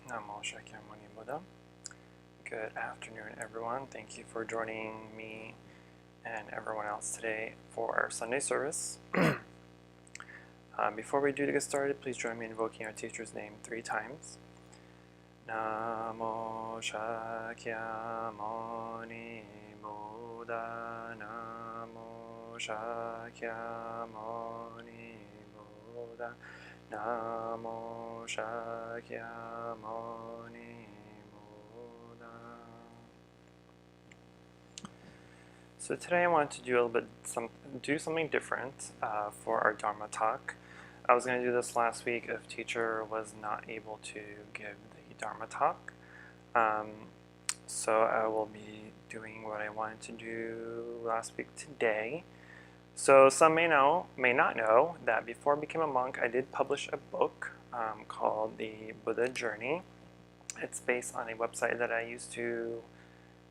Namo Shakyamuni Buddha. Good afternoon, everyone. Thank you for joining me and everyone else today for our Sunday service. Before we do get started, please join me in invoking our teacher's name 3 times. Namo Shakyamuni Buddha. Namo Shakyamuni Buddha. Namo Shakyamuni Buddha. So today I want to do something different for our Dharma talk. I was going to do this last week if teacher was not able to give the Dharma talk. So I will be doing what I wanted to do last week today. So some may not know that before I became a monk, I did publish a book called The Buddha Journey. It's based on a website that I used to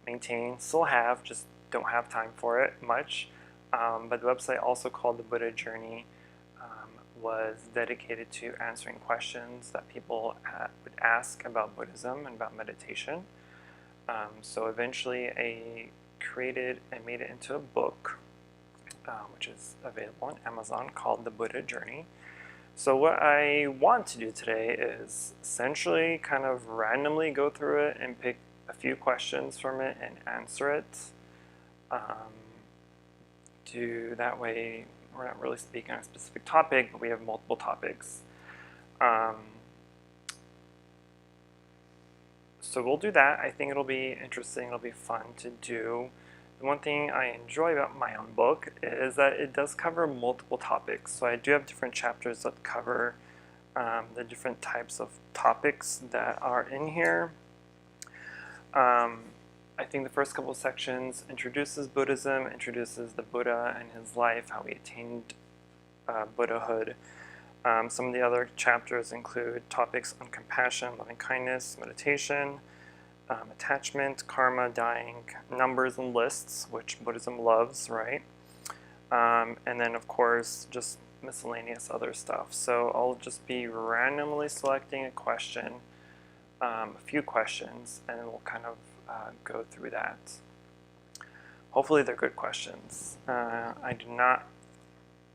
maintain, still have, just don't have time for it much. But the website, also called The Buddha Journey, was dedicated to answering questions that people would ask about Buddhism and about meditation. So eventually I created and made it into a book, which is available on Amazon, called The Buddha Journey. So what I want to do today is essentially kind of randomly go through it and pick a few questions from it and answer it. That way we're not really speaking on a specific topic, but we have multiple topics. So we'll do that. I think it'll be interesting, it'll be fun to do. The one thing I enjoy about my own book is that it does cover multiple topics. So I do have different chapters that cover the different types of topics that are in here. I think the first couple of sections introduces Buddhism, introduces the Buddha and his life, how he attained Buddhahood. Some of the other chapters include topics on compassion, loving kindness, meditation, attachment, karma, dying, numbers and lists, which Buddhism loves, right? And then, of course, just miscellaneous other stuff. So I'll just be randomly selecting a question, a few questions, and then we'll kind of go through that. Hopefully they're good questions. I did not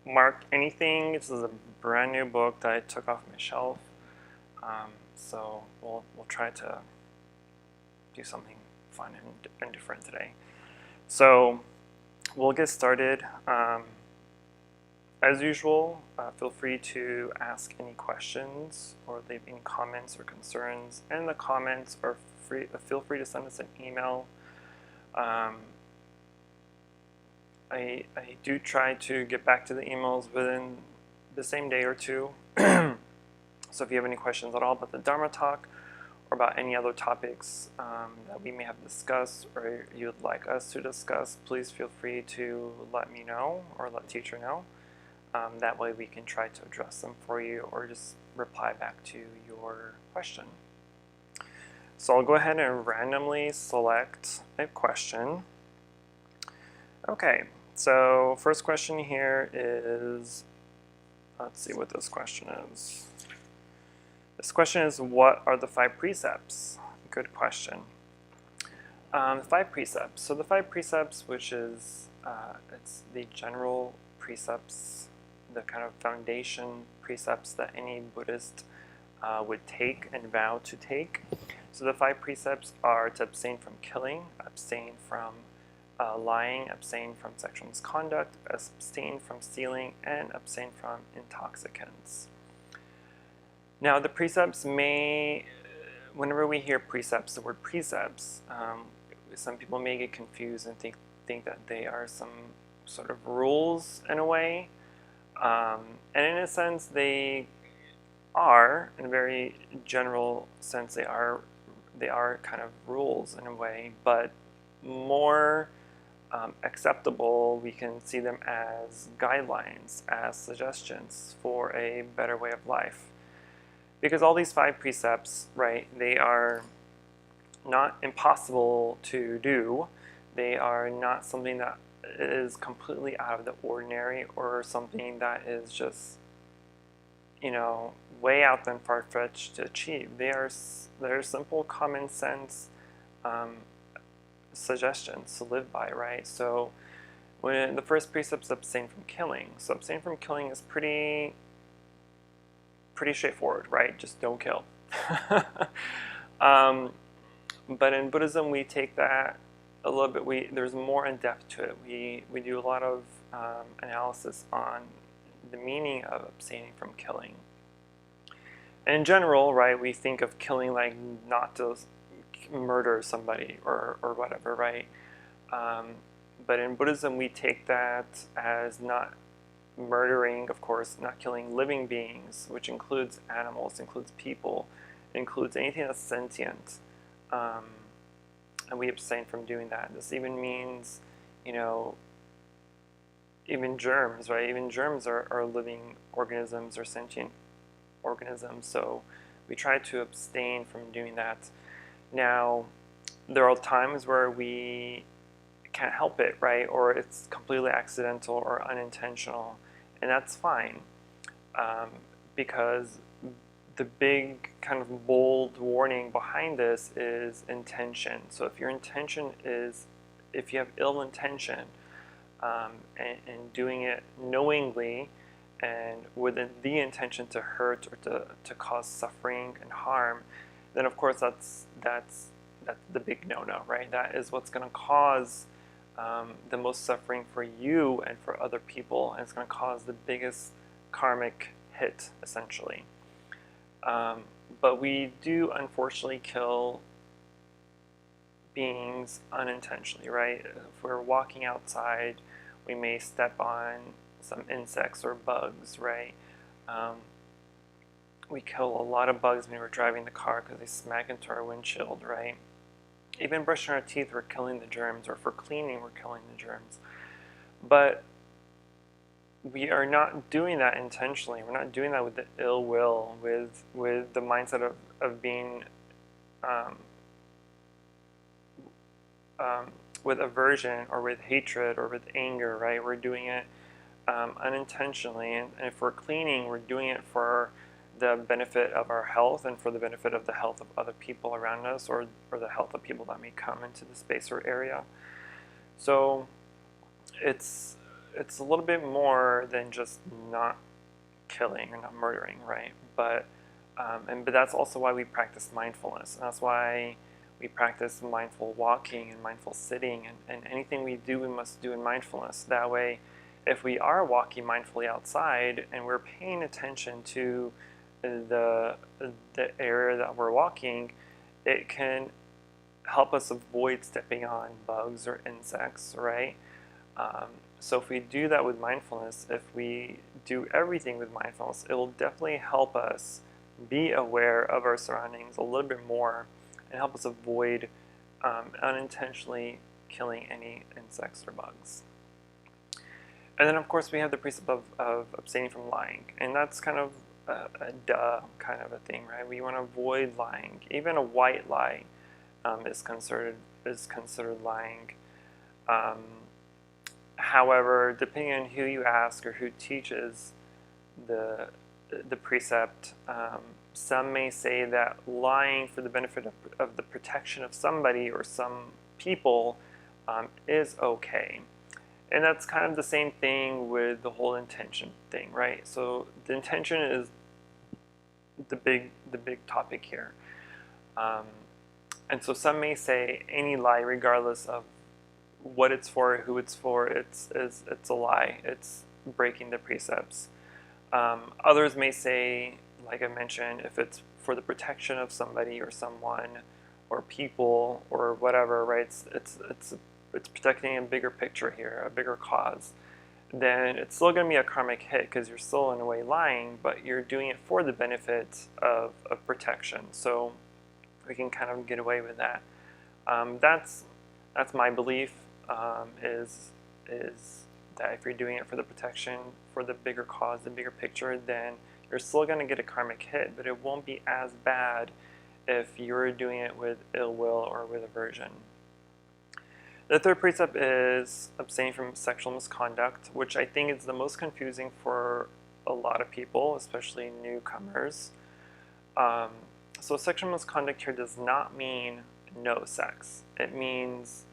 mark anything. This is a brand new book that I took off my shelf. So we'll try to do something fun and different today. So we'll get started. As usual, feel free to ask any questions or leave any comments or concerns. And the comments are feel free to send us an email. I do try to get back to the emails within the same day or two. So if you have any questions at all about the Dharma talk or about any other topics that we may have discussed or you'd like us to discuss, please feel free to let me know or let teacher know. That way we can try to address them for you or just reply back to your question. So I'll go ahead and randomly select a question. Okay, so first question here is, let's see what this question is. This question is, what are the 5 precepts? Good question. The 5 precepts. So the 5 precepts, which is, it's the general precepts, the kind of foundation precepts that any Buddhist would take and vow to take. So the 5 precepts are to abstain from killing, abstain from lying, abstain from sexual misconduct, abstain from stealing, and abstain from intoxicants. Now the precepts whenever we hear precepts, the word precepts, some people may get confused and think that they are some sort of rules in a way. And in a sense they are, in a very general sense, they are kind of rules in a way, but more acceptable, we can see them as guidelines, as suggestions for a better way of life. Because all these 5 precepts, right, they are not impossible to do. They are not something that is completely out of the ordinary or something that is just way out than far-fetched to achieve. They're simple, common sense suggestions to live by, right? So when the first precept is abstain from killing. So abstain from killing is pretty straightforward, right? Just don't kill. But in Buddhism, we take that a little bit. There's more in depth to it. We do a lot of analysis on the meaning of abstaining from killing. And in general, right, we think of killing like not to murder somebody or whatever, right? But in Buddhism, we take that as not murdering, of course, not killing living beings, which includes animals, includes people, includes anything that's sentient. And we abstain from doing that. This even means, even germs, right? Even germs are living organisms or sentient organisms. So we try to abstain from doing that. Now, there are times where we can't help it, right? Or it's completely accidental or unintentional. And that's fine. Because the big kind of bold warning behind this is intention. So if your intention is, if you have ill intention and doing it knowingly and with the intention to hurt or to cause suffering and harm, then of course that's the big no-no, right? That is what's going to cause the most suffering for you and for other people, and it's going to cause the biggest karmic hit, essentially. But we do unfortunately kill beings unintentionally, right? If we're walking outside, we may step on some insects or bugs, right? We kill a lot of bugs when we're driving the car because they smack into our windshield, right? Even brushing our teeth, we're killing the germs, or for cleaning, we're killing the germs. But we are not doing that intentionally. We're not doing that with the ill will, with the mindset of being with aversion or with hatred or with anger, right? We're doing it unintentionally, and if we're cleaning, we're doing it for the benefit of our health and for the benefit of the health of other people around us, or the health of people that may come into the space or area. So it's a little bit more than just not killing or not murdering, right? But that's also why we practice mindfulness, and that's why we practice mindful walking and mindful sitting, and anything we do, we must do in mindfulness. That way, if we are walking mindfully outside and we're paying attention to the area that we're walking, it can help us avoid stepping on bugs or insects, right? So if we do that with mindfulness, if we do everything with mindfulness, it will definitely help us be aware of our surroundings a little bit more and help us avoid unintentionally killing any insects or bugs. And then, of course, we have the precept of abstaining from lying, and that's kind of a duh kind of a thing, right? We want to avoid lying. Even a white lie is considered lying. However, depending on who you ask or who teaches the precept, some may say that lying for the benefit of the protection of somebody or some people is okay. And that's kind of the same thing with the whole intention thing, right? So the intention is the big topic here. And so some may say any lie, regardless of what it's for, who it's for, it's a lie. It's breaking the precepts. Others may say, like I mentioned, if it's for the protection of somebody or someone or people or whatever, right? It's protecting a bigger picture here, a bigger cause. Then it's still going to be a karmic hit because you're still in a way lying, but you're doing it for the benefit of protection. So we can kind of get away with that. That's my belief. Is that if you're doing it for the protection, for the bigger cause, the bigger picture, then you're still going to get a karmic hit, but it won't be as bad if you're doing it with ill will or with aversion. The third precept is abstain from sexual misconduct, which I think is the most confusing for a lot of people, especially newcomers. So sexual misconduct here does not mean no sex. It means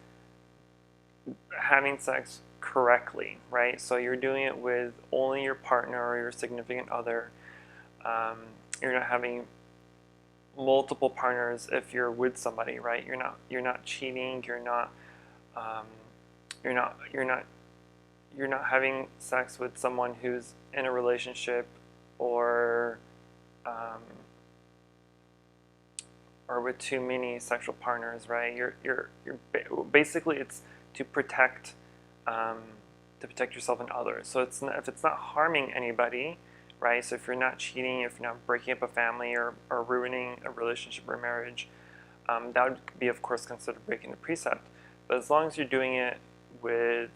having sex correctly, right? So you're doing it with only your partner or your significant other. You're not having multiple partners if you're with somebody, right? You're not cheating. You're not having sex with someone who's in a relationship or with too many sexual partners, right? You're basically, it's to protect yourself and others. So if it's not harming anybody, right? So if you're not cheating, if you're not breaking up a family or ruining a relationship or marriage, that would be, of course, considered breaking the precept. But as long as you're doing it with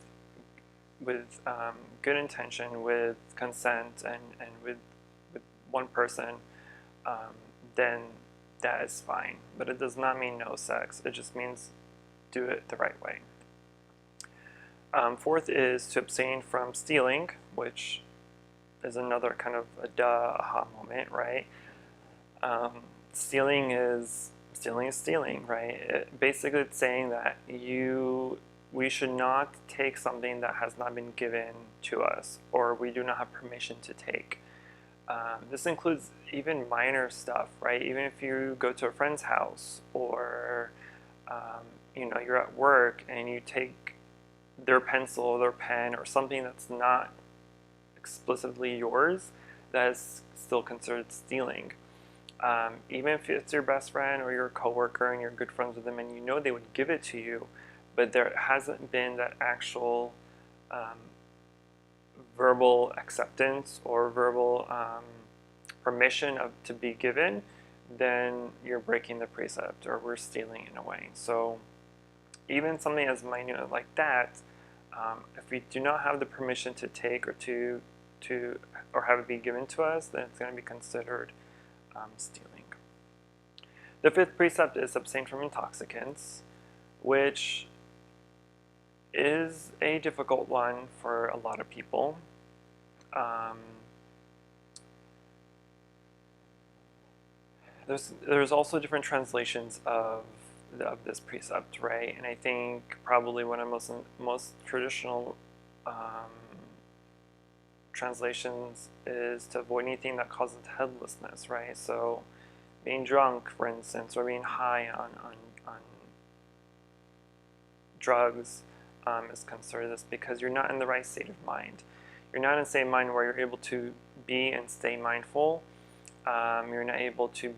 good intention, with consent, and with one person, then that is fine. But it does not mean no sex. It just means do it the right way. Fourth is to abstain from stealing, which is another kind of a duh aha moment, right? Stealing is stealing, right? Basically, it's saying that we should not take something that has not been given to us, or we do not have permission to take. This includes even minor stuff, right? Even if you go to a friend's house, or you're at work and you take their pencil, their pen, or something that's not explicitly yours, that is still considered stealing. Even if it's your best friend or your coworker and you're good friends with them, and you know they would give it to you, but there hasn't been that actual verbal acceptance or verbal permission to be given, then you're breaking the precept, or we're stealing in a way. So even something as minute like that, if we do not have the permission to take or have it be given to us, then it's going to be considered stealing. The fifth precept is abstain from intoxicants, which is a difficult one for a lot of people. There's also different translations of this precept, right? And I think probably one of the most traditional translations is to avoid anything that causes headlessness, right? So being drunk, for instance, or being high on drugs is considered this, because you're not in the right state of mind. You're not in a state of mind where you're able to be and stay mindful. You're not able to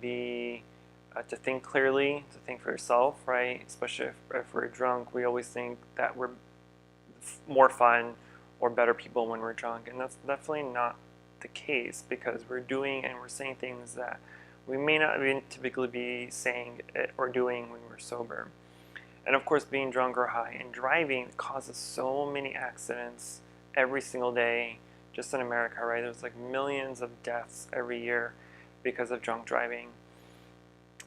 think clearly, to think for yourself, right? Especially if we're drunk, we always think that we're more fun or better people when we're drunk, and that's definitely not the case, because we're doing and we're saying things that we may not typically be saying or doing when we're sober. And of course, being drunk or high and driving causes so many accidents every single day, just in America, right? There's like millions of deaths every year because of drunk driving.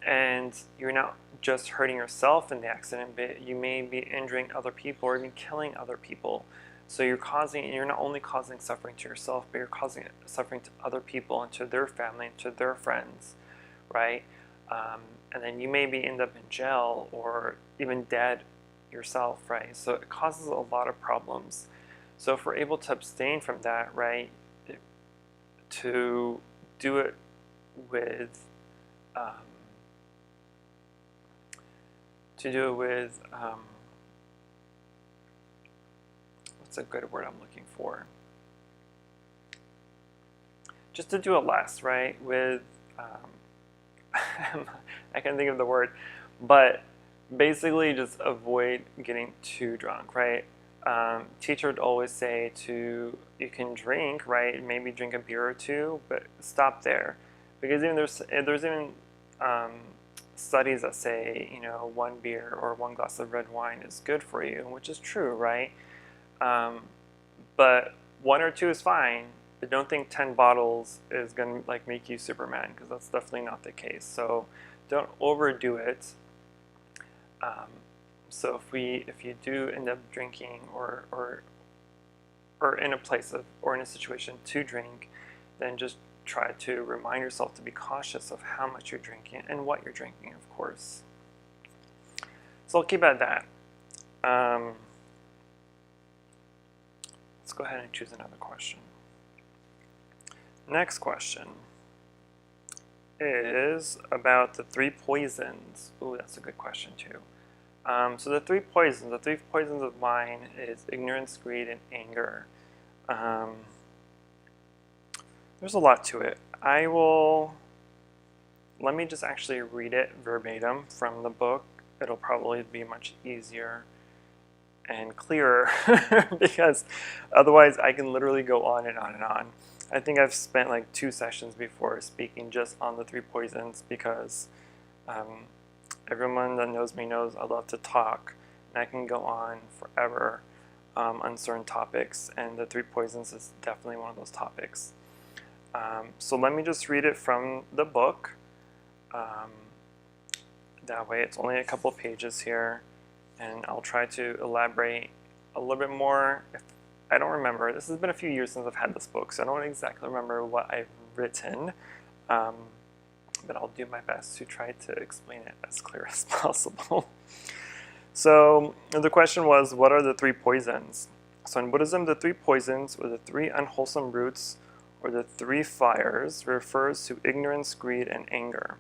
And you're not just hurting yourself in the accident, but you may be injuring other people or even killing other people. So you're not only causing suffering to yourself, but you're causing suffering to other people and to their family and to their friends, right? And then you may end up in jail or even dead yourself, right? So it causes a lot of problems. So if we're able to abstain from that, right, to do it with what's a good word I'm looking for? Just to do it less, right? With I can't think of the word, but basically just avoid getting too drunk, right? Teacher would always say you can drink, right? Maybe drink a beer or two, but stop there, because even there's even studies that say one beer or one glass of red wine is good for you, which is true, right? But one or two is fine. But don't think 10 bottles is gonna make you Superman, because that's definitely not the case. So don't overdo it. So if you do end up drinking or in a place or in a situation to drink, then just try to remind yourself to be cautious of how much you're drinking and what you're drinking, of course. So I'll keep at that. Let's go ahead and choose another question. Next question is about the 3 poisons. Ooh, that's a good question too. So the 3 poisons of mine is ignorance, greed, and anger. There's a lot to it. Let me just actually read it verbatim from the book. It'll probably be much easier and clearer because otherwise I can literally go on and on and on. I think I've spent like 2 sessions before speaking just on the 3 poisons because everyone that knows me knows I love to talk, and I can go on forever on certain topics, and the 3 poisons is definitely one of those topics. So let me just read it from the book. That way it's only a couple pages here, and I'll try to elaborate a little bit more. If I don't remember, this has been a few years since I've had this book, so I don't exactly remember what I've written, but I'll do my best to try to explain it as clear as possible. So the question was, what are the 3 poisons? So in Buddhism, the 3 poisons, or the 3 unwholesome roots, or the 3 fires, refers to ignorance, greed, and anger.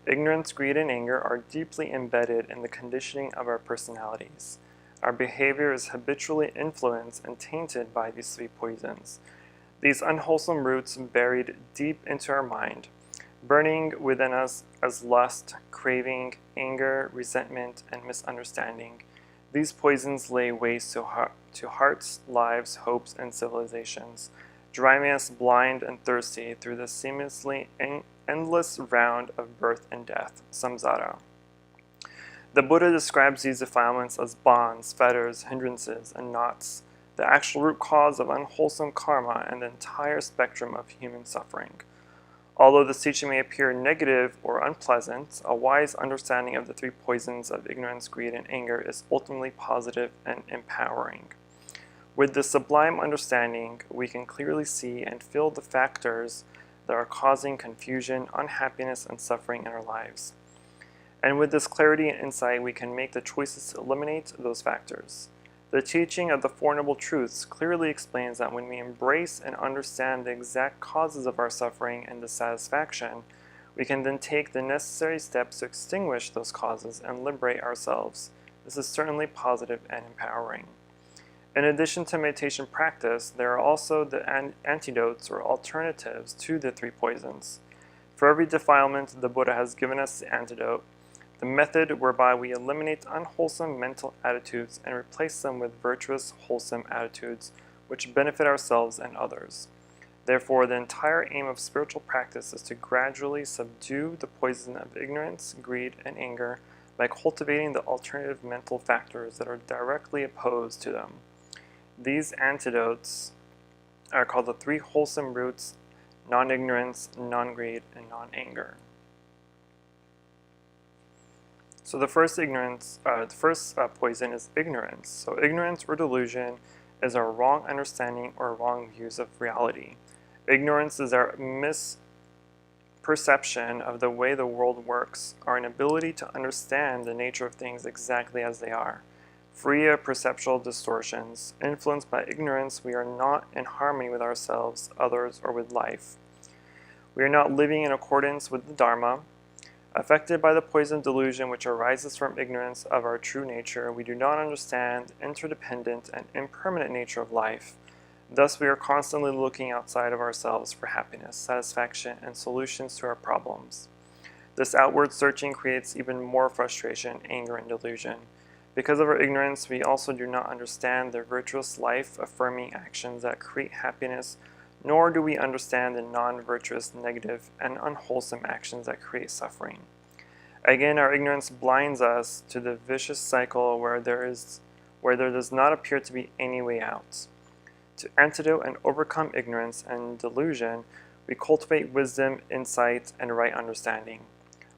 Ignorance, greed, and anger are deeply embedded in the conditioning of our personalities. Our behavior is habitually influenced and tainted by these 3 poisons. These unwholesome roots buried deep into our mind, burning within us as lust, craving, anger, resentment, and misunderstanding. These poisons lay waste to hearts, lives, hopes, and civilizations, driving us blind and thirsty through the seemingly endless round of birth and death, samsara. The Buddha describes these defilements as bonds, fetters, hindrances, and knots, the actual root cause of unwholesome karma and the entire spectrum of human suffering. Although this teaching may appear negative or unpleasant, a wise understanding of the 3 poisons of ignorance, greed, and anger is ultimately positive and empowering. With this sublime understanding, we can clearly see and feel the factors that are causing confusion, unhappiness, and suffering in our lives. And with this clarity and insight, we can make the choices to eliminate those factors. The teaching of the Four Noble Truths clearly explains that when we embrace and understand the exact causes of our suffering and dissatisfaction, we can then take the necessary steps to extinguish those causes and liberate ourselves. This is certainly positive and empowering. In addition to meditation practice, there are also the antidotes or alternatives to the 3 poisons. For every defilement, the Buddha has given us the antidote, the method whereby we eliminate unwholesome mental attitudes and replace them with virtuous, wholesome attitudes which benefit ourselves and others. Therefore, the entire aim of spiritual practice is to gradually subdue the poison of ignorance, greed, and anger by cultivating the alternative mental factors that are directly opposed to them. These antidotes are called the 3 wholesome roots: non-ignorance, non-greed, and non-anger. So the first poison is ignorance. So ignorance or delusion is our wrong understanding or wrong views of reality. Ignorance is our misperception of the way the world works, our inability to understand the nature of things exactly as they are. Free of perceptual distortions, influenced by ignorance, we are not in harmony with ourselves, others, or with life. We are not living in accordance with the Dharma. Affected by the poison delusion which arises from ignorance of our true nature, we do not understand the interdependent and impermanent nature of life. Thus, we are constantly looking outside of ourselves for happiness, satisfaction, and solutions to our problems. This outward searching creates even more frustration, anger, and delusion. Because of our ignorance, we also do not understand the virtuous life-affirming actions that create happiness, nor do we understand the non-virtuous, negative, and unwholesome actions that create suffering. Again, our ignorance blinds us to the vicious cycle where there does not appear to be any way out. To antidote and overcome ignorance and delusion, we cultivate wisdom, insight, and right understanding,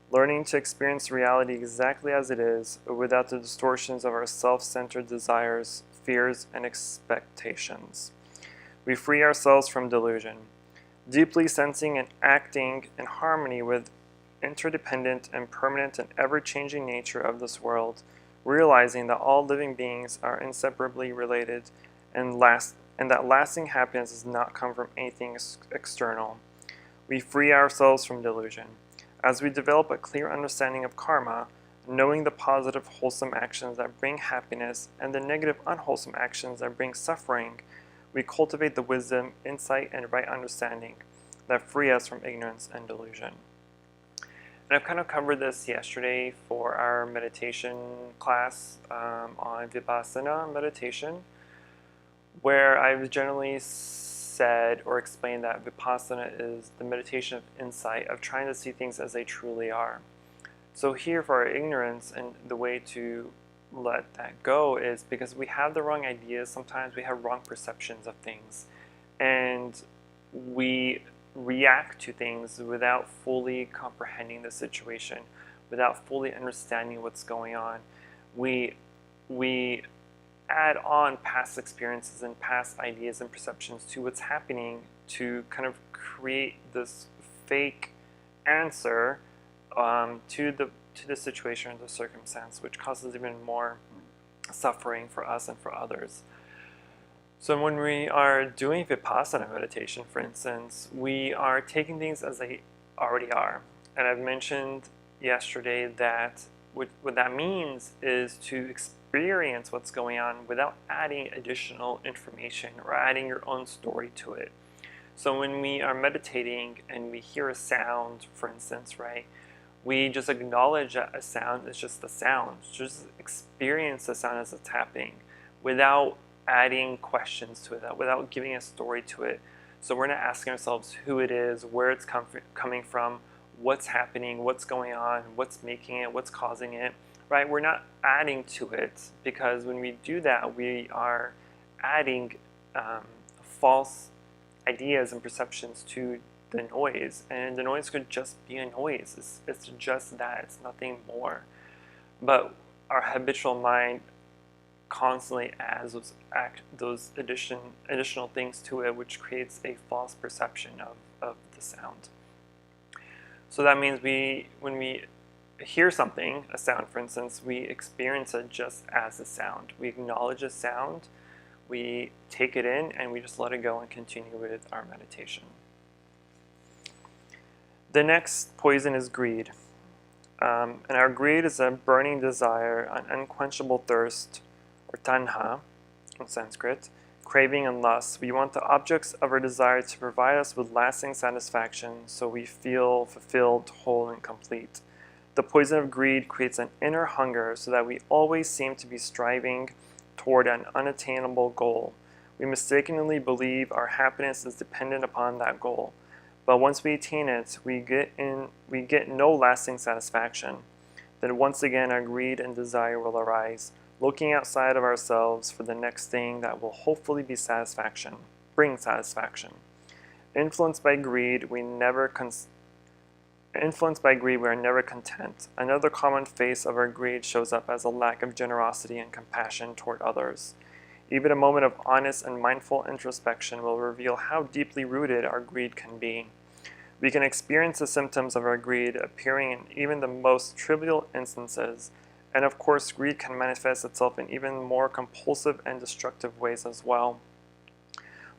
learning to experience reality exactly as it is, without the distortions of our self-centered desires, fears, and expectations. We free ourselves from delusion. deeply sensing and acting in harmony with interdependent and permanent and ever-changing nature of this world, realizing that all living beings are inseparably related and that lasting happiness does not come from anything external. We free ourselves from delusion. As we develop a clear understanding of karma, knowing the positive, wholesome actions that bring happiness and the negative, unwholesome actions that bring suffering, we cultivate the wisdom, insight, and right understanding that free us from ignorance and delusion. And I've kind of covered this yesterday for our meditation class on Vipassana meditation, where I've generally said or explained that Vipassana is the meditation of insight, of trying to see things as they truly are. So here for our ignorance, and the way to let that go is because we have the wrong ideas. Sometimes we have wrong perceptions of things, and we react to things without fully comprehending the situation, without fully understanding what's going on. We add on past experiences and past ideas and perceptions to what's happening to kind of create this fake answer to the situation or the circumstance, which causes even more suffering for us and for others. So when we are doing Vipassana meditation, for instance, we are taking things as they already are. And I've mentioned yesterday that what that means is to experience what's going on without adding additional information or adding your own story to it. So when we are meditating and we hear a sound, for instance, right, we just acknowledge that a sound is just a sound. Just experience the sound as it's happening without adding questions to it, without giving a story to it. So we're not asking ourselves who it is, where it's coming from, what's happening, what's going on, what's making it, what's causing it, right? We're not adding to it, because when we do that, we are adding false ideas and perceptions to the noise, and the noise could just be a noise. It's just that, it's nothing more. But our habitual mind constantly adds those additional things to it, which creates a false perception of the sound. So that means when we hear something, a sound for instance, we experience it just as a sound. We acknowledge a sound, we take it in, and we just let it go and continue with our meditation. The next poison is greed. And our greed is a burning desire, an unquenchable thirst, or tanha in Sanskrit, craving and lust. We want the objects of our desire to provide us with lasting satisfaction, so we feel fulfilled, whole, and complete. The poison of greed creates an inner hunger, so that we always seem to be striving toward an unattainable goal. We mistakenly believe our happiness is dependent upon that goal. But once we attain it, we get no lasting satisfaction. Then once again our greed and desire will arise, looking outside of ourselves for the next thing that will hopefully bring satisfaction. Influenced by greed, we are never content. Another common face of our greed shows up as a lack of generosity and compassion toward others. Even a moment of honest and mindful introspection will reveal how deeply rooted our greed can be. We can experience the symptoms of our greed appearing in even the most trivial instances, and of course greed can manifest itself in even more compulsive and destructive ways as well.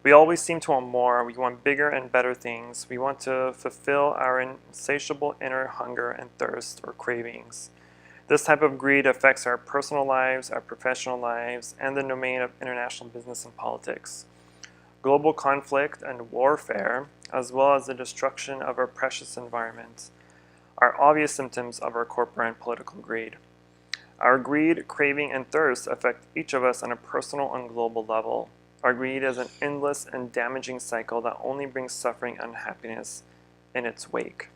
We always seem to want more. We want bigger and better things. We want to fulfill our insatiable inner hunger and thirst or cravings. This type of greed affects our personal lives, our professional lives, and the domain of international business and politics. Global conflict and warfare, as well as the destruction of our precious environment, are obvious symptoms of our corporate and political greed. Our greed, craving, and thirst affect each of us on a personal and global level. Our greed is an endless and damaging cycle that only brings suffering and unhappiness in its wake.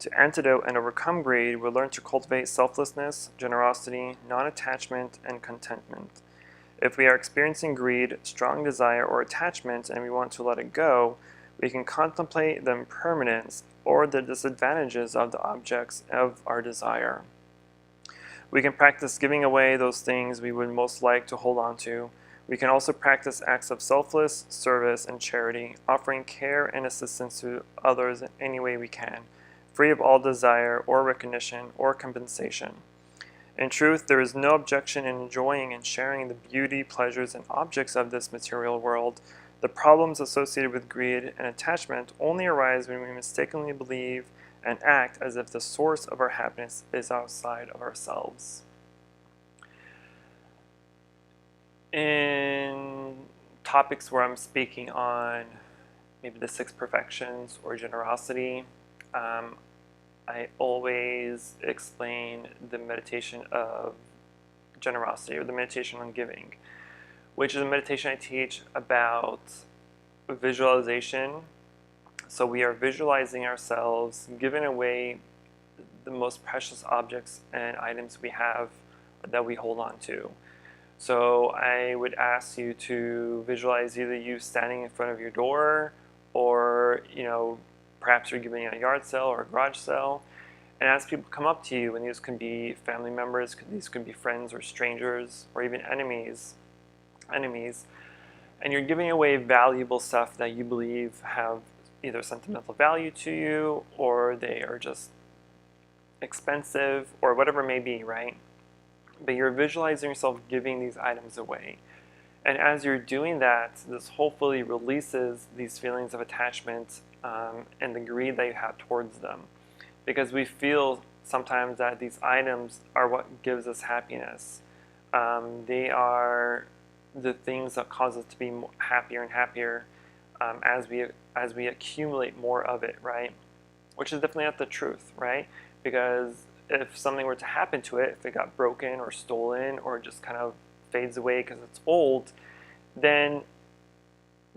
To antidote and overcome greed, we learn to cultivate selflessness, generosity, non-attachment, and contentment. If we are experiencing greed, strong desire, or attachment, and we want to let it go, we can contemplate the impermanence or the disadvantages of the objects of our desire. We can practice giving away those things we would most like to hold on to. We can also practice acts of selfless service and charity, offering care and assistance to others in any way we can, free of all desire or recognition or compensation. In truth, there is no objection in enjoying and sharing the beauty, pleasures, and objects of this material world. The problems associated with greed and attachment only arise when we mistakenly believe and act as if the source of our happiness is outside of ourselves. In topics where I'm speaking on maybe the 6 perfections or generosity, I always explain the meditation of generosity, or the meditation on giving, which is a meditation I teach about visualization. So we are visualizing ourselves giving away the most precious objects and items we have that we hold on to. So I would ask you to visualize either you standing in front of your door, or perhaps you're giving a yard sale or a garage sale, and as people come up to you, and these can be family members, these can be friends or strangers, or even enemies, and you're giving away valuable stuff that you believe have either sentimental value to you, or they are just expensive, or whatever it may be, right? But you're visualizing yourself giving these items away. And as you're doing that, this hopefully releases these feelings of attachment and the greed that you have towards them. Because we feel sometimes that these items are what gives us happiness. They are the things that cause us to be happier and happier as we accumulate more of it, right? Which is definitely not the truth, right? Because if something were to happen to it, if it got broken or stolen or just kind of fades away because it's old, then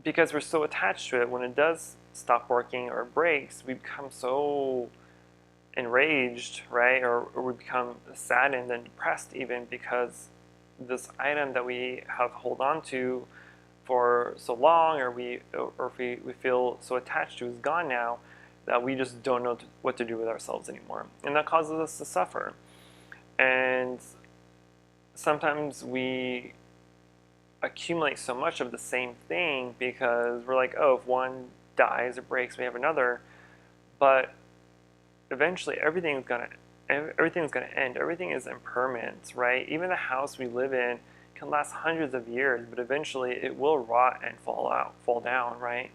because we're so attached to it, when it does stop working or breaks, we become so enraged, right? Or we become saddened and depressed even, because this item that we have held on to for so long, or we feel so attached to, is gone now, that we just don't know what to do with ourselves anymore. And that causes us to suffer. And sometimes we accumulate so much of the same thing because we're like, oh, if one dies or breaks, we have another. But eventually everything's gonna end. Everything is impermanent, right? Even the house we live in can last hundreds of years, but eventually it will rot and fall down, right?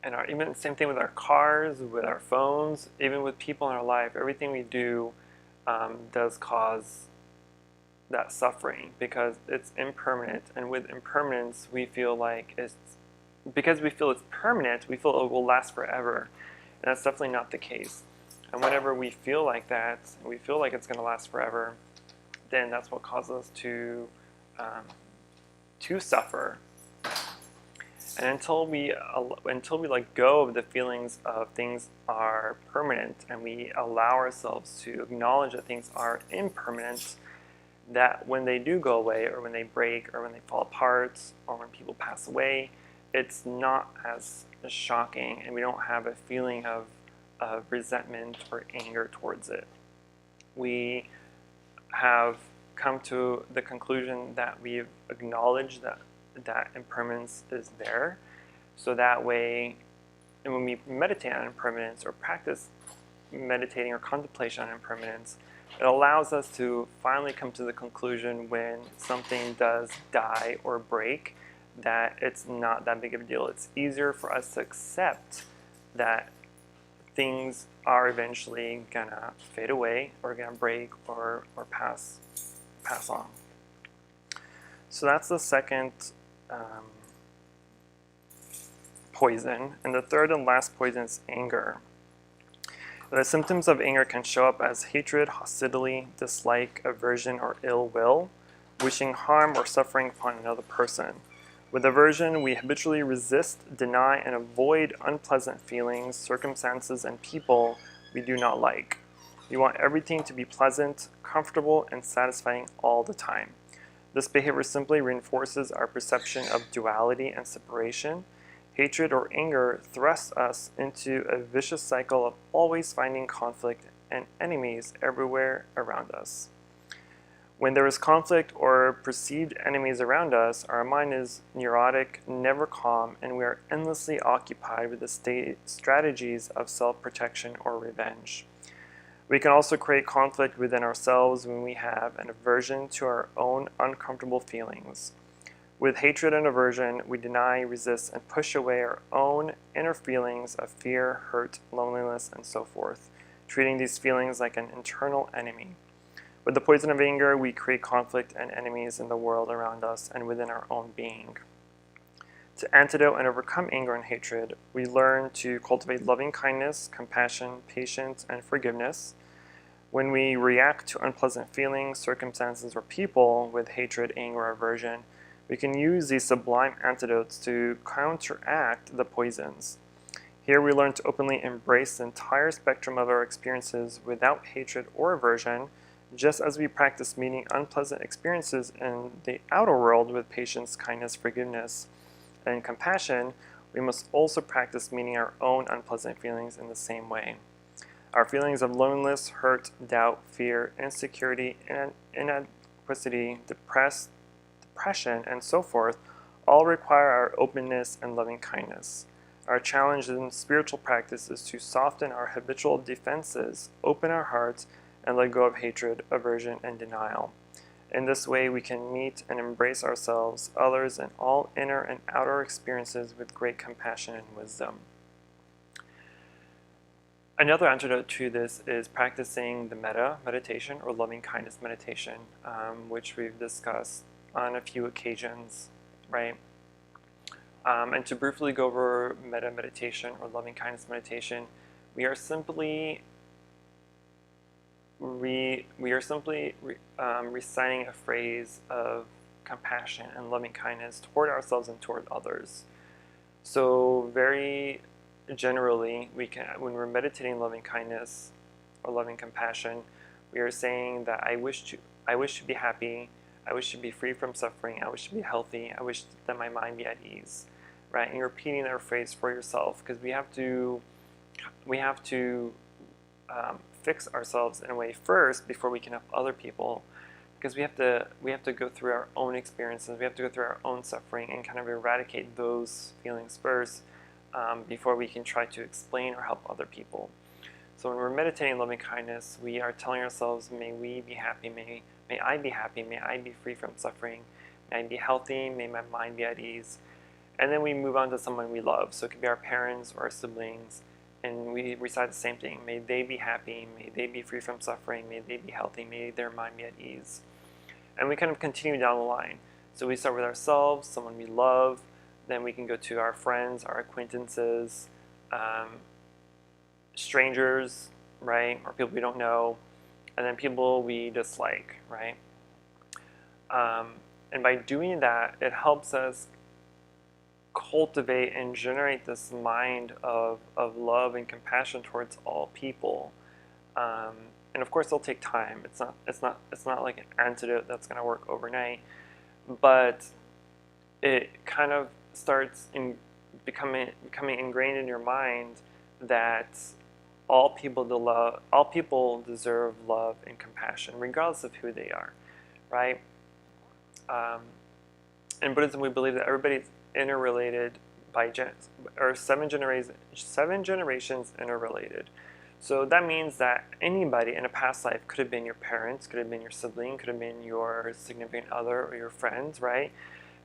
And even the same thing with our cars, with our phones, even with people in our life. Everything we do does cause that suffering because it's impermanent. And with impermanence, we feel like because we feel it's permanent, we feel it will last forever. And that's definitely not the case. And whenever we feel like that, and we feel like it's going to last forever, then that's what causes us to suffer. And until we let go of the feelings of things are permanent, and we allow ourselves to acknowledge that things are impermanent, that when they do go away, or when they break, or when they fall apart, or when people pass away, it's not as shocking, and we don't have a feeling of resentment or anger towards it. We have come to the conclusion that we've acknowledged that impermanence is there, so that way, and when we meditate on impermanence or practice meditating or contemplation on impermanence, it allows us to finally come to the conclusion when something does die or break that it's not that big of a deal. It's easier for us to accept that things are eventually gonna fade away, or gonna break, or pass on. So that's the second poison. And the third and last poison is anger. The symptoms of anger can show up as hatred, hostility, dislike, aversion, or ill will, wishing harm or suffering upon another person. With aversion, we habitually resist, deny, and avoid unpleasant feelings, circumstances, and people we do not like. We want everything to be pleasant, comfortable, and satisfying all the time. This behavior simply reinforces our perception of duality and separation. Hatred or anger thrusts us into a vicious cycle of always finding conflict and enemies everywhere around us. When there is conflict or perceived enemies around us, our mind is neurotic, never calm, and we are endlessly occupied with the strategies of self-protection or revenge. We can also create conflict within ourselves when we have an aversion to our own uncomfortable feelings. With hatred and aversion, we deny, resist, and push away our own inner feelings of fear, hurt, loneliness, and so forth, treating these feelings like an internal enemy. With the poison of anger, we create conflict and enemies in the world around us and within our own being. To antidote and overcome anger and hatred, we learn to cultivate loving kindness, compassion, patience, and forgiveness. When we react to unpleasant feelings, circumstances, or people with hatred, anger, or aversion, we can use these sublime antidotes to counteract the poisons. Here we learn to openly embrace the entire spectrum of our experiences without hatred or aversion, just as we practice meeting unpleasant experiences in the outer world with patience, kindness, forgiveness, and compassion. We must also practice meeting our own unpleasant feelings in the same way. Our feelings of loneliness, hurt, doubt, fear, insecurity, inadequacy, depression, and so forth all require our openness and loving kindness. Our challenge in spiritual practice is to soften our habitual defenses, open our hearts, and let go of hatred, aversion, and denial. In this way, we can meet and embrace ourselves, others, and all inner and outer experiences with great compassion and wisdom. Another antidote to this is practicing the metta meditation or loving kindness meditation, which we've discussed on a few occasions, right? And to briefly go over metta meditation or loving kindness meditation, we are simply reciting a phrase of compassion and loving kindness toward ourselves and toward others. So very generally, when we're meditating loving kindness or loving compassion, we are saying that I wish to be happy, I wish to be free from suffering, I wish to be healthy, I wish that my mind be at ease, right? And you're repeating that phrase for yourself, because we have to fix ourselves in a way first before we can help other people, because we have to go through our own experiences, we have to go through our own suffering and kind of eradicate those feelings first before we can try to explain or help other people. So when we're meditating loving kindness, we are telling ourselves, may we be happy, may I be happy, may I be free from suffering, may I be healthy, may my mind be at ease. And then we move on to someone we love. So it could be our parents or our siblings, and we recite the same thing. May they be happy, may they be free from suffering, may they be healthy, may their mind be at ease. And we kind of continue down the line. So we start with ourselves, someone we love, then we can go to our friends, our acquaintances, strangers, right, or people we don't know, and then people we dislike, right? And by doing that, it helps us cultivate and generate this mind of love and compassion towards all people. And of course, it'll take time. It's not like an antidote that's going to work overnight, but it kind of starts becoming ingrained in your mind that all people deserve love and compassion, regardless of who they are, right? In Buddhism, we believe that everybody's interrelated by seven generations interrelated. So that means that anybody in a past life could have been your parents, could have been your sibling, could have been your significant other or your friends, right?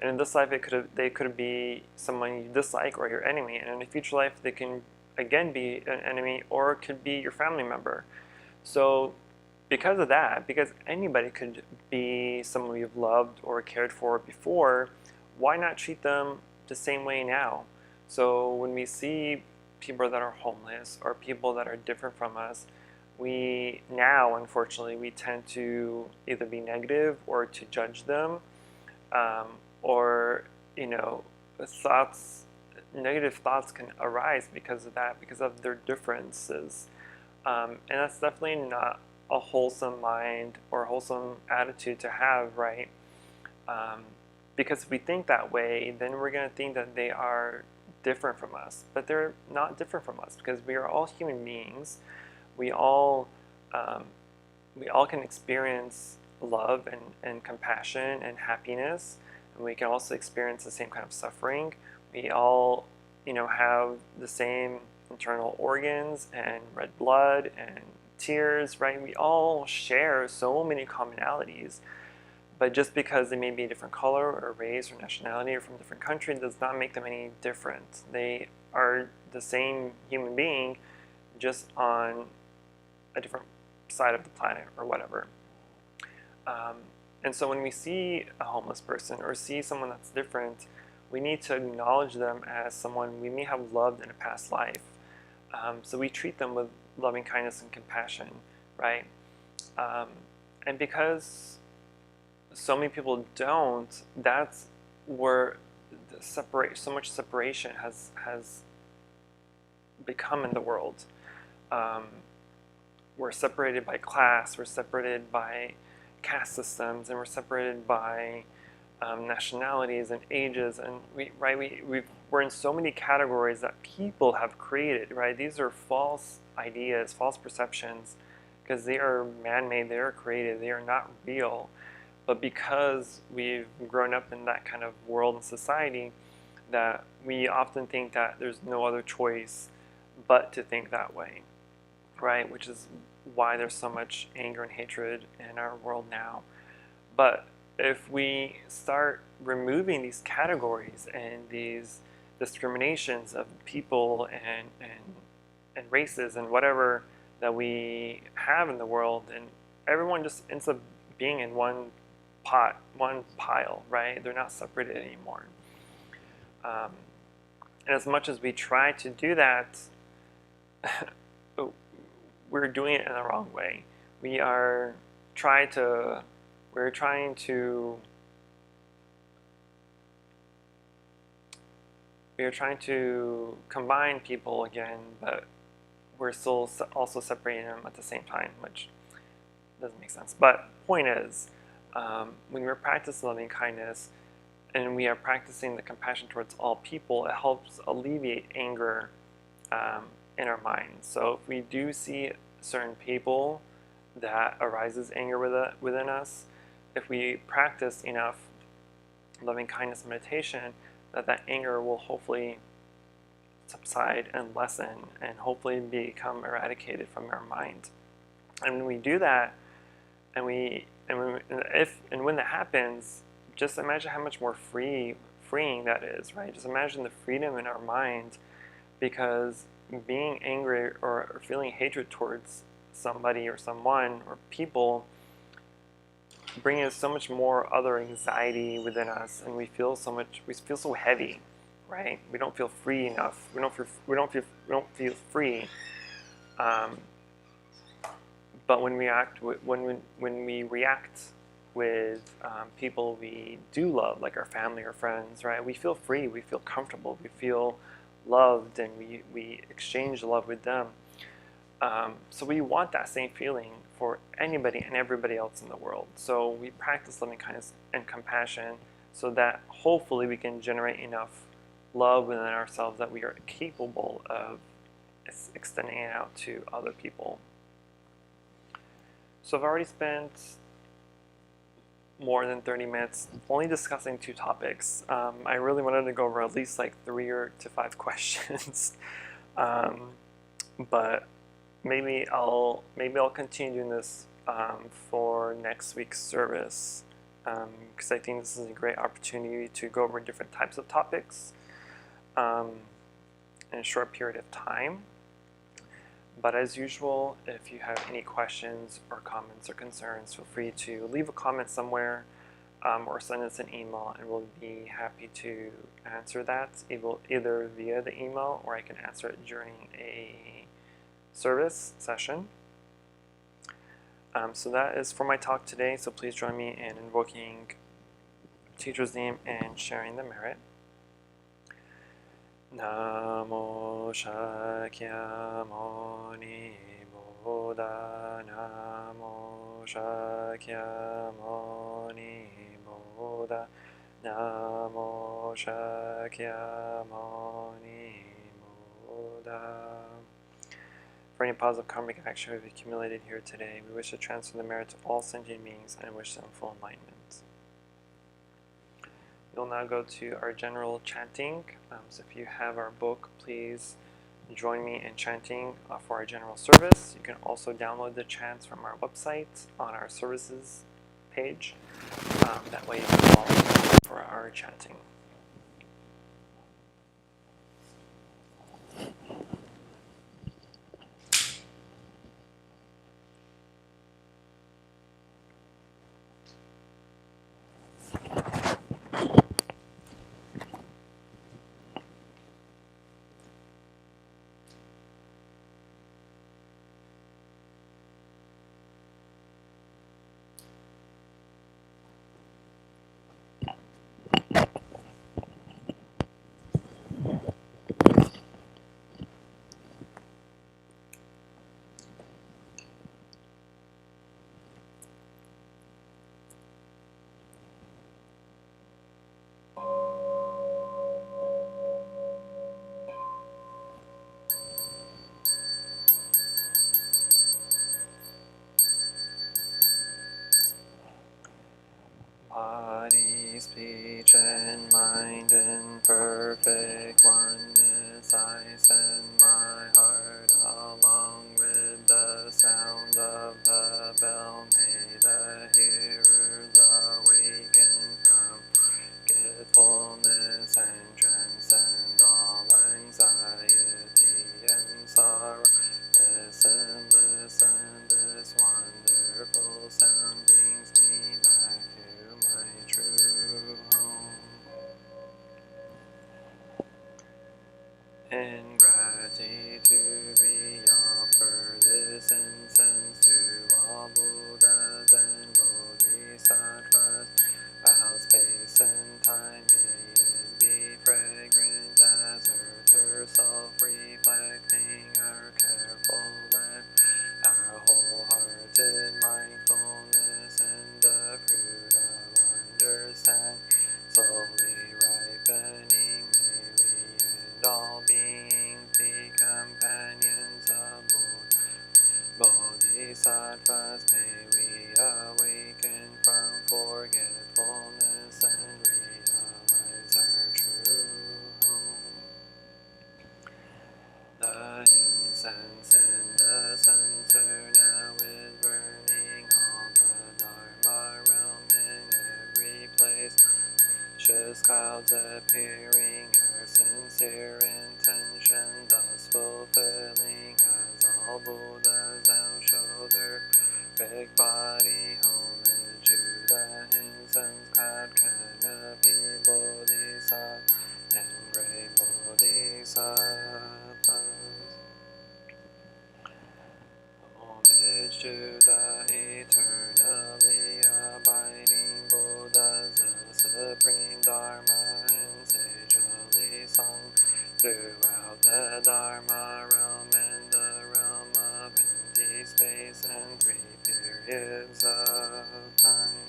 And in this life, they could be someone you dislike or your enemy. And in a future life, they can again be an enemy or could be your family member. So because of that, because anybody could be someone you've loved or cared for before, why not treat them the same way now? So when we see people that are homeless or people that are different from us, unfortunately, we tend to either be negative or to judge them, or negative thoughts can arise because of that, because of their differences, and that's definitely not a wholesome mind or wholesome attitude to have, right? Because if we think that way, then we're going to think that they are different from us, but they're not different from us, because we are all human beings. We all can experience love and compassion and happiness, and we can also experience the same kind of suffering. We all, have the same internal organs and red blood and tears, right? We all share so many commonalities, but just because they may be a different color or race or nationality or from a different country does not make them any different. They are the same human being, just on a different side of the planet or whatever. And so when we see a homeless person or see someone that's different, we need to acknowledge them as someone we may have loved in a past life. So we treat them with loving kindness and compassion, right? And because so many people don't, that's where so much separation has become in the world. We're separated by class, we're separated by caste systems, and we're separated by nationalities and ages, and we're in so many categories that people have created, right? These are false ideas, false perceptions, because they are man-made, they are created, they are not real. But because we've grown up in that kind of world and society, that we often think that there's no other choice but to think that way, right? Which is why there's so much anger and hatred in our world now. But if we start removing these categories and these discriminations of people and races and whatever that we have in the world, and everyone just ends up being in one pot, one pile, right? They're not separated anymore. And as much as we try to do that, we're doing it in the wrong way. We're trying to combine people again, but we're still also separating them at the same time, which doesn't make sense. But point is, when we're practicing loving kindness and we are practicing the compassion towards all people, it helps alleviate anger in our minds. So if we do see certain people that arises anger within us, if we practice enough loving kindness meditation, that anger will hopefully subside and lessen and hopefully become eradicated from our mind. And when we do that, and when that happens, just imagine how much more freeing that is, right? Just imagine the freedom in our mind, because being angry or feeling hatred towards somebody or someone or people bring us so much more other anxiety within us, and we feel so heavy, right? We don't feel free enough. We don't feel free. But when we react with people we do love, like our family or friends, right? We feel free. We feel comfortable. We feel loved, and we exchange love with them. So we want that same feeling for anybody and everybody else in the world. So we practice loving kindness and compassion so that hopefully we can generate enough love within ourselves that we are capable of extending it out to other people. So I've already spent more than 30 minutes only discussing 2 topics. I really wanted to go over at least like 3 to 5 questions, but maybe I'll continue doing this for next week's service, because I think this is a great opportunity to go over different types of topics in a short period of time. But as usual, if you have any questions or comments or concerns, feel free to leave a comment somewhere or send us an email, and we'll be happy to answer that either via the email, or I can answer it during a service session. So that is for my talk today, so please join me in invoking teacher's name and sharing the merit. Namo Shakyamuni Buddha, Namo Shakyamuni Buddha, Namo Shakyamuni Buddha. For any positive karmic action we've accumulated here today, we wish to transfer the merit to all sentient beings and wish them full enlightenment. We'll now go to our general chanting. So if you have our book, please join me in chanting for our general service. You can also download the chants from our website on our services page. That way you can follow for our chanting. Body, speech, and mind in perfect oneness, I send my heart along with the sound of the bell. May the hearers awaken from forgetfulness and transcend all anxiety and sorrow. Listen, listen, this wonderful sound brings me back to my true home. In gratitude we offer this incense to all Buddhas and Bodhisattvas. While space and time may it be fragrant as earth herself, reflecting our careful life, our wholehearted mindfulness, and the fruit of understanding, slowly ripening. May we and all beings be companions of Bodhisattvas. May we awaken from forgetfulness and realize our true home. The incense in the center now is burning, all the Dharma realm in every place. Just clouds appearing, our sincere intention thus fulfilling, as all Buddhas now show their big body homage to the incense cloud canopy Bodhisattva and great Bodhisattvas. Homage to the eternally abiding Buddhas, the supreme Dharma and sagely sung throughout the Dharma realm and the realm of empty space and 3 periods of time.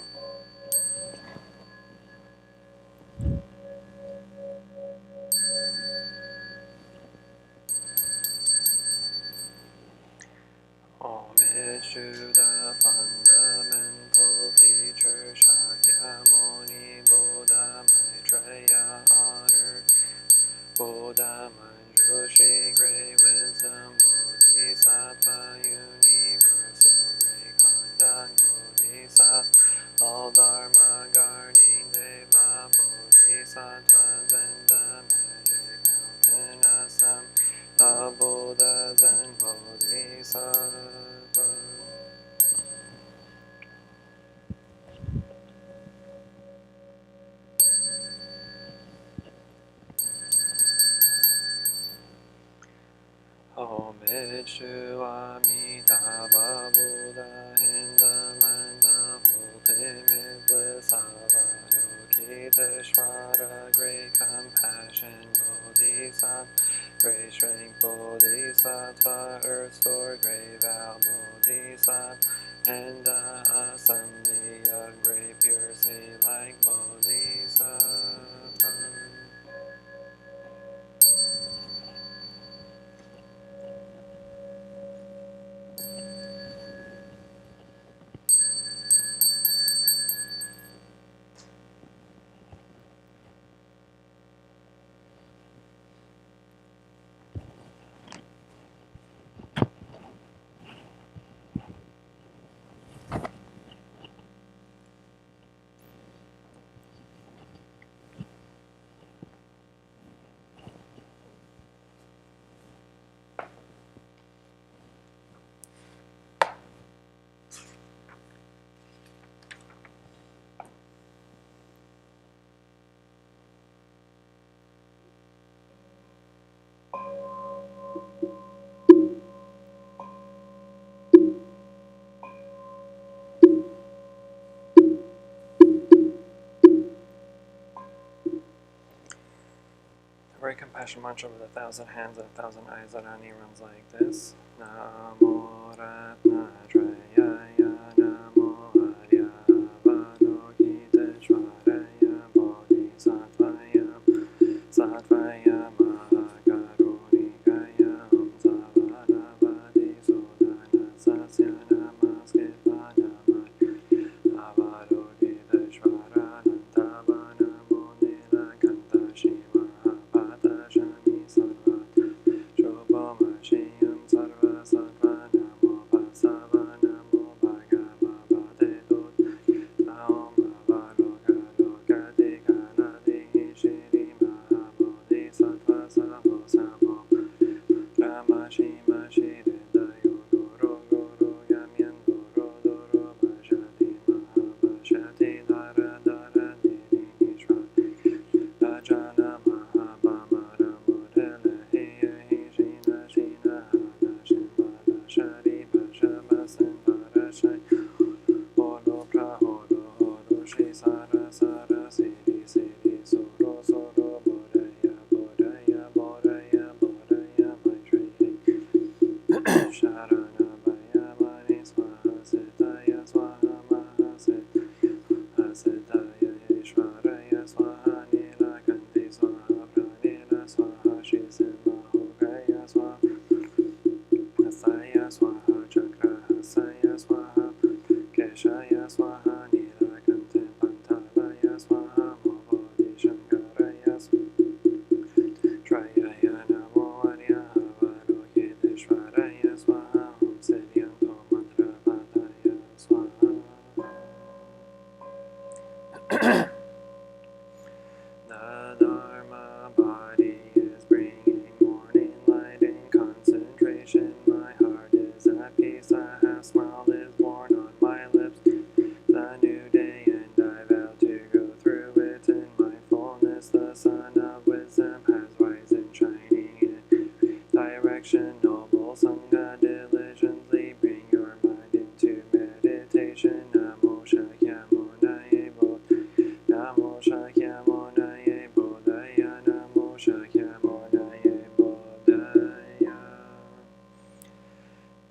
Homage to the fundamental teacher Shakyamuni Buddha Maitreya, honored Buddha Manjushri, great wisdom Bodhisattva, universal great conduct Bodhisattva, all Dharma guarding Deva Bodhisattvas, and the magic mountain Assam of Buddhas and Bodhisattvas. Homage to Amitabha Buddha in the land of ultimate bliss, Avalokiteshvara, great compassion Bodhisattva, great strength Bodhisattva, earth store, great vow Bodhisattva, and the assembly of great purity like Bodhisattva. very compassionate mantra with 1,000 hands and 1,000 eyes that only runs like this. Namo Ratnatrayaya Namo Arya Avalokiteshvaraya Bodhisattvaya Sattvaya Mahakarunikaya Om Savadavadi Sudana Sasya Namaske Panamaya Avalokiteshvaranantava Namo Nilakanta Shiva Pata Shami Sarva Shobhamashiyam Sarva Sattva Namo Vasava Namo Bhagavate Dot Om Avalokalokadekanadi Shri Mahabodhisattva Samo Samo Ramashima Shirida Yogoro Goro Yamyan Doro Doro Bhajati Mahabhashati Dara Dara Diri Nishra Rajana Mahabhamara Mudela Hiya Hishina Shina Hana Shimbala Shari Bhashama Sambara Shai Holo Praholo Holo Shri Sara Sara Siddhi Siddhi Soro Soro Bodhaya Bodhaya Bodhaya Bodhaya Maitreyi Sharana Bhayamani Swaha Siddhaya Swaha Mahasiddhaya Siddhaya Ishvaraya Swaha Nilakanti Swaha Pranila Swaha Shri Simahokaya Swaha Hasaya Swaha Chakra Hasaya Swaha Keshaya Swaha Nilakante Pantalaya Swaha Mobodhi Shankaraya Trayaya Namo Arya Avalokiteshvaraya Swaha Om Sedyanto Mantra Padaya Swaha The Dharma body is bringing morning light and concentration. My heart is at peace, a half smile is born on my lips. The new day and I vow to go through it in my fullness. The sun of wisdom has risen, shining in direction. Noble Sangha, diligently bring your mind into meditation. Namo Shakyamunaye Bodhaya Namo Shakyamunaye Bodhaya Namo Shakyamunaye Bodhaya.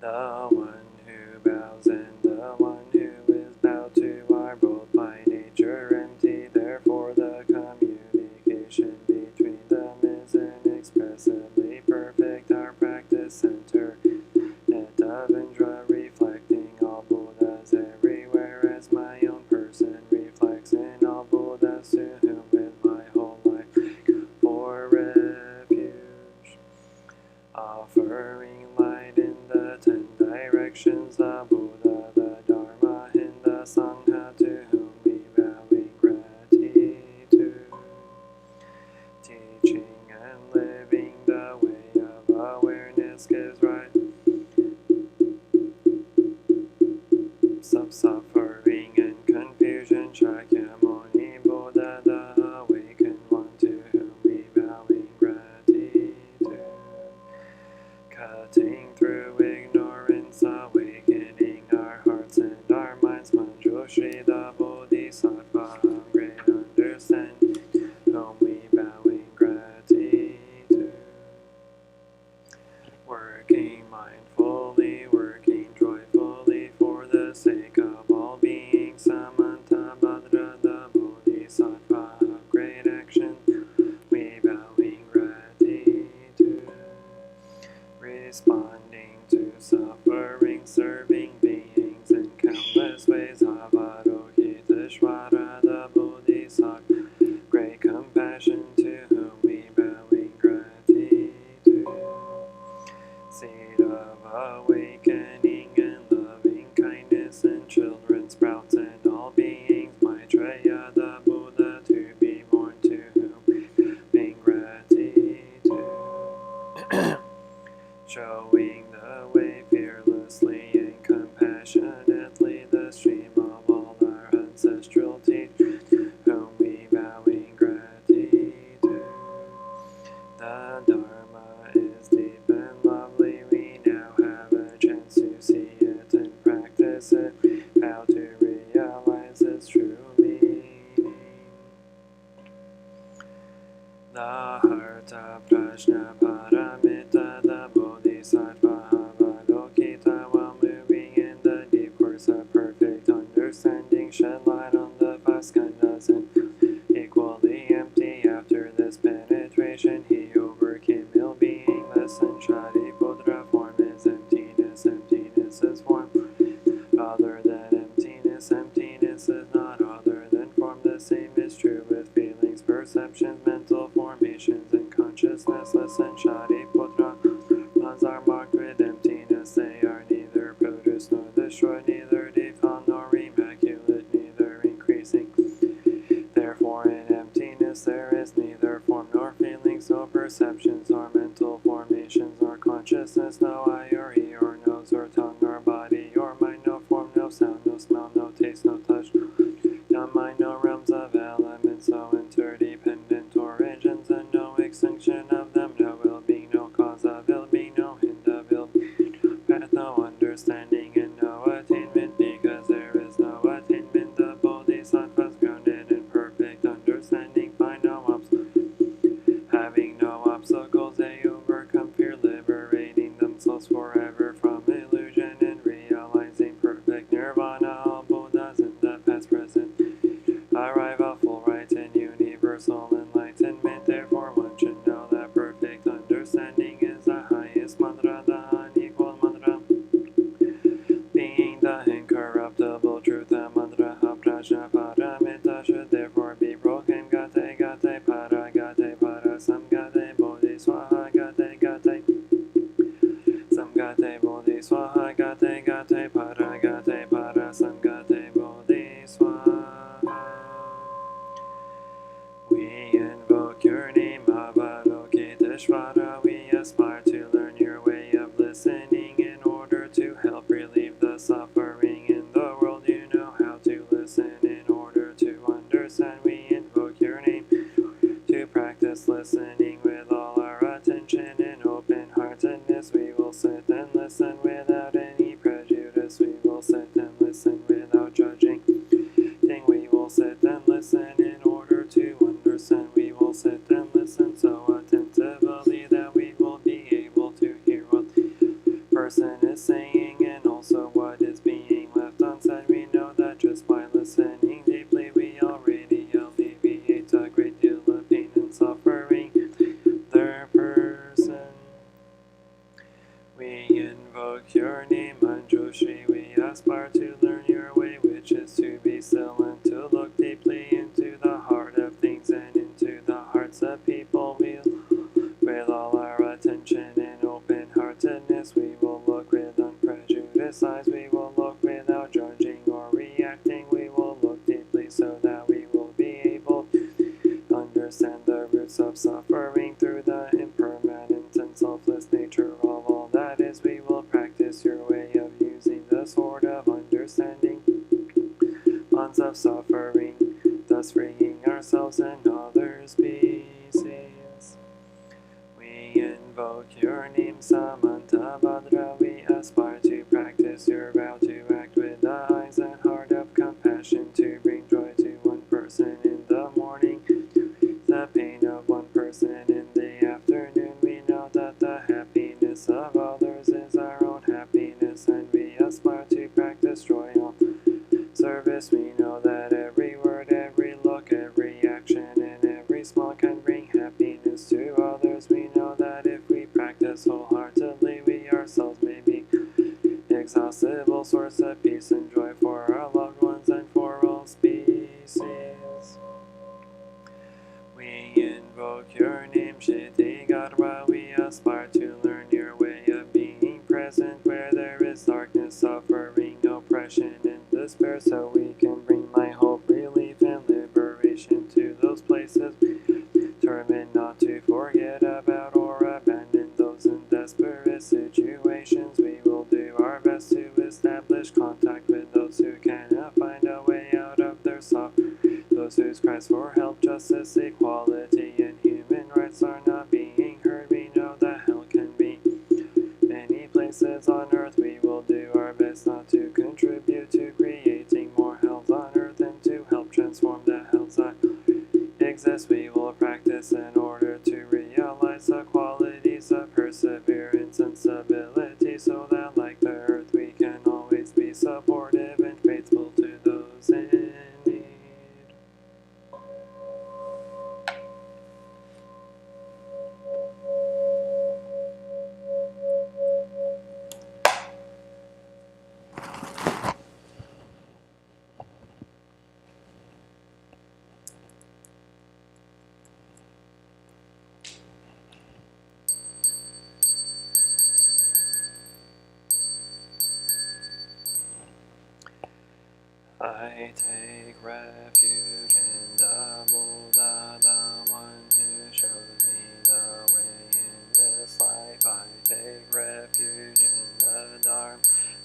The one who bows and the one who is bowed to are both by nature empty. Therefore the communication between them is inexpressibly perfect. Our practice center net of Indra, reflecting all Buddhas everywhere as my own person reflects in all Buddhas, to whom with my whole life for refuge, offering light in the 10 directions, the Buddha, the Dharma, and the Sangha, to whom we bow in gratitude, teaching and living the way of awareness gives right of suffering and confusion. Shakyamuni Buddha, the awakened one, to whom we bow in gratitude, cutting through ignorance, awakening our hearts and our minds. Manjushri, the Bodhisattva, great understanding, whom we bow in gratitude, working mindfully, working joyfully for the sake of all beings. Samanta Bhadra, the Bodhisattva of great action, we bow in gratitude, responding to suffering, serving beings in countless ways. Avalokiteshvara, the Bodhisattva, great compassion, to whom we bow in gratitude, seed of awakening and loving kindness in children, sprouts, and all beings. Maitreya, the Buddha, to be born, to whom in gratitude, showing the way fearlessly and compassionately, the stream of all our ancestral teachers, whom we bow in gratitude. The Dharma is deep and lovely. We now have a chance to see it and practice it. How to realize its true meaning. The heart Metta Prajna Paramita, the Bodhisattva Avalokita, while moving in the deep course of perfect understanding, shed light on the five skandhas and equally empty. After this penetration, he overcame ill being. Lesson Shariputra, form is emptiness, emptiness is form. Other than emptiness, emptiness is not other than form. The same is true with feelings, perceptions, mental formations, and consciousness. Lesson Shariputra, ones are marked with emptiness. They are neither produced nor destroyed, neither defiled nor immaculate, neither increasing. Therefore, in emptiness there is neither form nor feelings, no perceptions nor mental formations, nor consciousness, no eye or ear or nose or tongue or body or mind, no form, no sound, no smell, no taste, no touch, no mind, no realms of elements, no interdependent origins, and no extinction of them, no ill-being, no cause of ill-being, no hint of ill-being, path, no understanding, and no attainment, because there is no attainment. The Bodhisattva's grounded in perfect understanding, find no having no obstacles, they overcome fear, liberating themselves forever from illusion and realizing perfect nirvana. All Buddhas in the past, present, arrive at full right and universal enlightenment. Therefore, one should know that perfect understanding is the highest mantra, the unequaled mantra, being the incorruptible truth. The mantra of Prajna Paramita should therefore be broken. Gate, gate, para, gate, para, samgate, bodhi, swaha, gate, gate, samgate, bodhi, swaha, gate, gate, para, samgate, bodhi, swaha. We invoke your name, Avalokiteshvara. We aspire to learn your way of listening in order to help relieve the suffering in the world. You know how to listen in order to understand. We invoke your name to practice listening with all our attention and open-heartedness. We will sit and listen without any prejudice. We will sit and listen without judging. We will sit and listen in order to understand. We will sit and listen so attentively that we will be able to hear what the person is saying and also what is being left unsaid. We know that just by listening deeply, we already alleviate a great deal of pain and suffering in their person. We invoke your name, Manjushri. We aspire to learn your way, which is to be still and to look deeply into the heart of things and into the hearts of people. With all our attention and open-heartedness, we will look with unprejudiced eyes. We will look without judging or reacting. We will look deeply so that we will be able to understand the roots of suffering through the impermanent and selfless nature of all that is. We will practice your way of using the sword of understanding, bonds of suffering, thus freeing ourselves and other species. We invoke your name, Samantabhadra. We aspire to practice your vow to act with the eyes and heart of compassion, to bring joy to one person in the morning, the pain of one person in the afternoon. We know that the happiness of others is our own happiness, and we aspire to practice joy on service. We know that every word, every look, every action, and every smile can bring happiness to others. We know that if we practice I take refuge in the Buddha, the one who shows me the way in this life. I take refuge in the Dharma,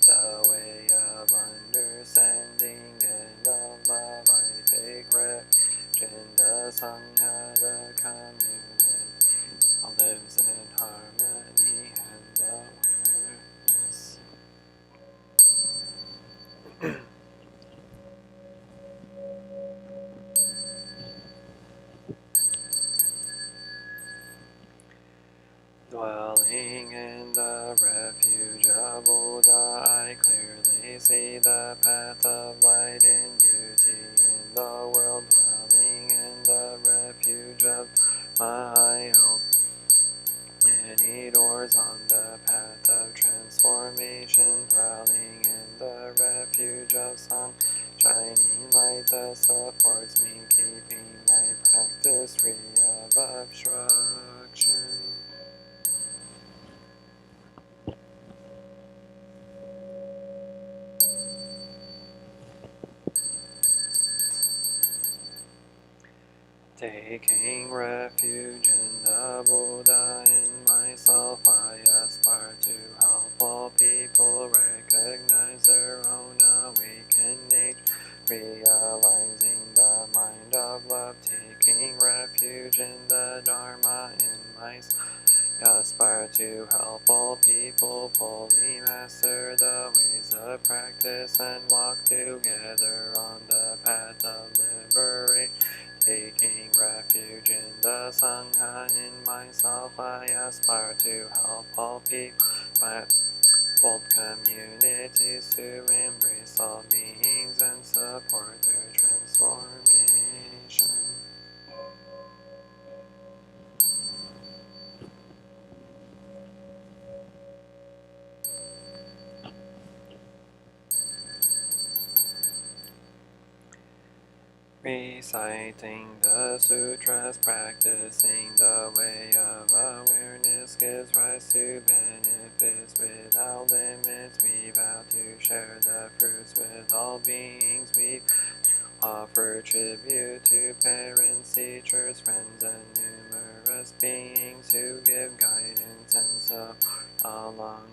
the way of understanding and of love. I take refuge in the Sangha, the community, all lives in harmony and awareness. Dwelling in the refuge of Buddha, I clearly see the path of light and beauty in the world. Dwelling in the refuge of my hope, many doors on the path of transformation. Dwelling in the refuge of song, shining light that supports me, keeping my practice free of obstruction. Taking refuge in the Buddha, in myself I aspire to help all people recognize their own awakened nature, realizing the mind of love. Taking refuge in the Dharma, in myself I aspire to help all people fully master the ways of practice and walk together on the path of liberation. Taking refuge in the Sangha, in myself I aspire to help all people, both communities, to embrace all beings and support their transformation. Reciting the sutras, practicing the way of awareness gives rise to benefits without limits. We vow to share the fruits with all beings. We offer tribute to parents, teachers, friends, and numerous beings who give guidance and support along